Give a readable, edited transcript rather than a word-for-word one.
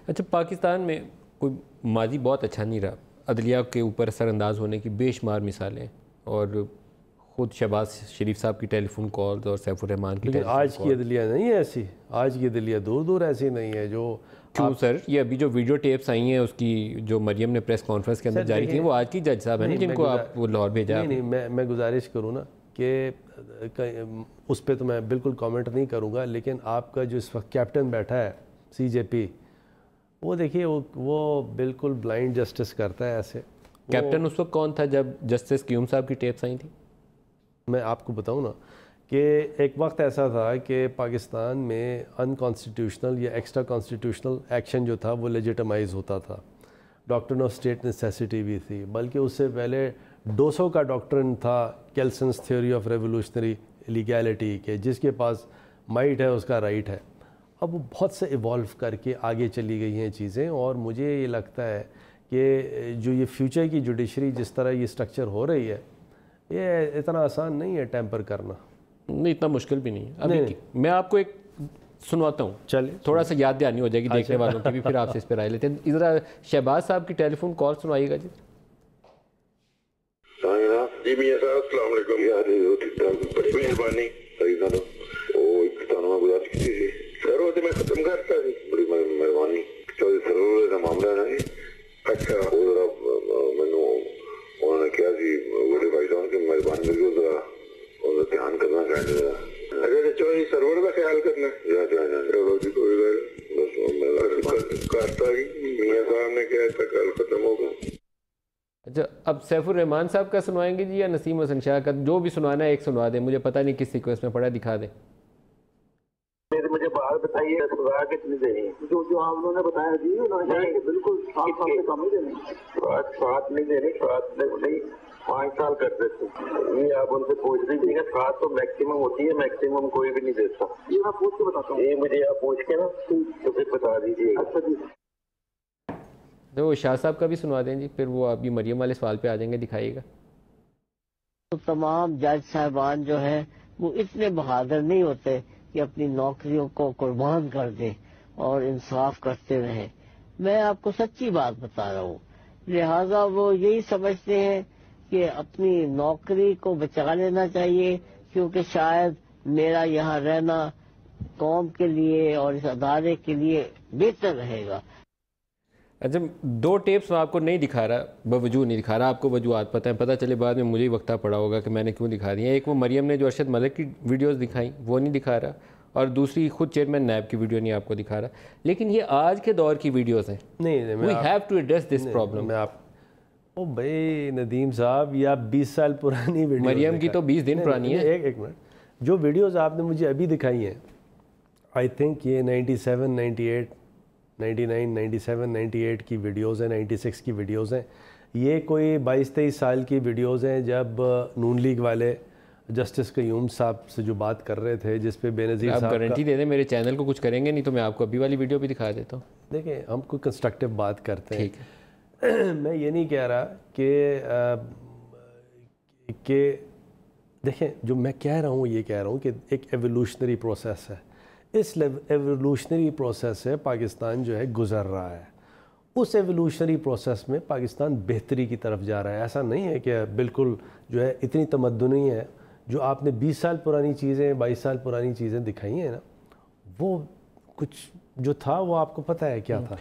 اچھا، پاکستان میں کوئی ماضی بہت اچھا نہیں رہا، عدلیہ کے اوپر اثر انداز ہونے کی بے شمار مثالیں، اور خود شہباز شریف صاحب کی ٹیلی فون کالز اور سیف الرحمان کی لیکن آج کی عدلیہ نہیں ہے ایسی، آج کی عدلیہ دور دور ایسی نہیں ہے جو کیوں سر؟ یہ ابھی جو ویڈیو ٹیپس آئی ہیں اس کی جو مریم نے پریس کانفرنس کے اندر جاری کی ہیں وہ آج کی جج صاحب ہیں جن کو آپ وہ لاہور بھیجا؟ نہیں، میں گزارش کروں نا کہ اس پہ تو میں بالکل کامنٹ نہیں کروں گا، لیکن آپ کا جو اس وقت کیپٹن بیٹھا ہے سی جے پی، وہ دیکھیے وہ بالکل بلائنڈ جسٹس کرتا ہے ایسے۔ کیپٹن اس وقت کون تھا جب جسٹس قیوم صاحب کی ٹیپس آئی تھیں؟ میں آپ کو بتاؤں نا کہ ایک وقت ایسا تھا کہ پاکستان میں ان کانسٹیٹیوشنل یا ایکسٹرا کانسٹیٹیوشنل ایکشن جو تھا وہ لیجیٹمائز ہوتا تھا، ڈاکٹرن آف اسٹیٹ نیسیسٹی بھی تھی، بلکہ اس سے پہلے ڈوسو کا ڈاکٹرن تھا، کیلسنس تھیوری آف ریولوشنری لیگیلٹی کے، جس کے پاس مائٹ ہے اس کا رائٹ ہے۔ اب وہ بہت سے ایوالو کر کے آگے چلی گئی ہیں چیزیں، اور مجھے یہ لگتا ہے کہ جو یہ فیوچر کی جوڈیشری جس طرح یہ سٹرکچر ہو رہی ہے، یہ اتنا آسان نہیں ہے ٹیمپر کرنا۔ نہیں، اتنا مشکل بھی نہیں ہے۔ ابھی میں آپ کو ایک سنواتا ہوں، چلے تھوڑا سا یاد دہانی ہو جائے گی دیکھنے والوں کی بھی، پھر آپ سے اس پہ رائے لیتے ہیں۔ ذرا شہباز صاحب کی ٹیلی فون کال سنوائیے گا جی۔ جی میاں صاحب السلام علیکم، بڑی مہربانی گزارش کی تھی سر، وہ میں ختم کرتا جی، بڑی مہربانی سر کا معاملہ ہے نا جی۔ اچھا وہ ذرا مینو انہوں نے کیا جی بڑے بھائی صاحب کی مہربانی میری ذرا دھیان کرنا چاہیے۔ اچھا چلو سرور کا خیال کرنا چلو جی، کوئی گل بس کرتا میاں صاحب نے کیا کل ختم ہوگا۔ اچھا، اب سیف الرحمان صاحب کا سنوائیں گے جی یا نسیم حسن شاہ کا؟ جو بھی سنوانا ہے ایک سنوا دیں، مجھے پتہ نہیں کس سیکوینس میں پڑھا، دکھا دیں۔ مجھے باہر بتائیے سزا کتنی دینی ہے؟ جو آپ انہوں نے بتایا جی، انہوں نے کہا کہ بالکل 7 سال سے کم ہی دینی، 7 نہیں دینی، 7 نہیں 5 سال کر دیتے۔ یہ آپ ان سے پوچھ لیجیے گا، 7 تو میکسیمم ہوتی ہے، میکسیمم کوئی بھی نہیں دیتا۔ یہ میں پوچھ کے بتاتا ہوں، یہ مجھے آپ پوچھ کے نا تو پھر بتا دیجیے۔ اچھا جی، تو وہ شاہ صاحب کا بھی سنوا دیں جی، پھر وہ ابھی مریم والے سوال پہ آ جائیں گے، دکھائیے گا۔ تو تمام جج صاحبان جو ہیں وہ اتنے بہادر نہیں ہوتے کہ اپنی نوکریوں کو قربان کر دیں اور انصاف کرتے رہیں۔ میں آپ کو سچی بات بتا رہا ہوں، لہذا وہ یہی سمجھتے ہیں کہ اپنی نوکری کو بچا لینا چاہیے، کیونکہ شاید میرا یہاں رہنا قوم کے لیے اور اس ادارے کے لیے بہتر رہے گا۔ اچھا، 2 ٹیپس میں آپ کو نہیں دکھا رہا، بوجود نہیں دکھا رہا، آپ کو وجوہات پتہ ہیں، پتہ چلے بعد میں مجھے ہی وقتہ پڑا ہوگا کہ میں نے کیوں دکھا دی ہیں۔ ایک وہ مریم نے جو ارشد ملک کی ویڈیوز دکھائیں وہ نہیں دکھا رہا، اور دوسری خود چیئرمین نیب کی ویڈیو نہیں آپ کو دکھا رہا، لیکن یہ آج کے دور کی ویڈیوز ہیں۔ نہیں، we have to address this problem. او بھائی ندیم صاحب، یہ آپ 20 سال پرانی ویڈیو، مریم کی تو 20 دن پرانی ہے۔ ایک منٹ، جو ویڈیوز آپ نے مجھے ابھی دکھائی ہیں، آئی تھنک یہ 97 98 99 97 98 کی ویڈیوز ہیں، 96 کی ویڈیوز ہیں۔ یہ کوئی 22-23 سال کی ویڈیوز ہیں جب نون لیگ والے جسٹس قیوم صاحب سے جو بات کر رہے تھے، جس پہ بے نظیر صاحب، آپ گارنٹی دے دیں میرے چینل کو کچھ کریں گے نہیں تو میں آپ کو ابھی والی ویڈیو بھی دکھا دیتا ہوں۔ دیکھیں ہم کوئی کنسٹرکٹیو بات کرتے ہیں، ٹھیک ہے۔ میں یہ نہیں کہہ رہا کہ دیکھیں، جو میں کہہ رہا ہوں یہ کہہ رہا ہوں کہ ایک ایوولوشنری پروسیس ہے، اس ایوولوشنری پروسیس سے پاکستان جو ہے گزر رہا ہے، اس ایوولوشنری پروسیس میں پاکستان بہتری کی طرف جا رہا ہے۔ ایسا نہیں ہے کہ بالکل جو ہے اتنی تمدنی ہے، جو آپ نے 20 سال پرانی چیزیں 22 سال پرانی چیزیں دکھائی ہیں نا، وہ کچھ جو تھا وہ آپ کو پتہ ہے کیا تھا۔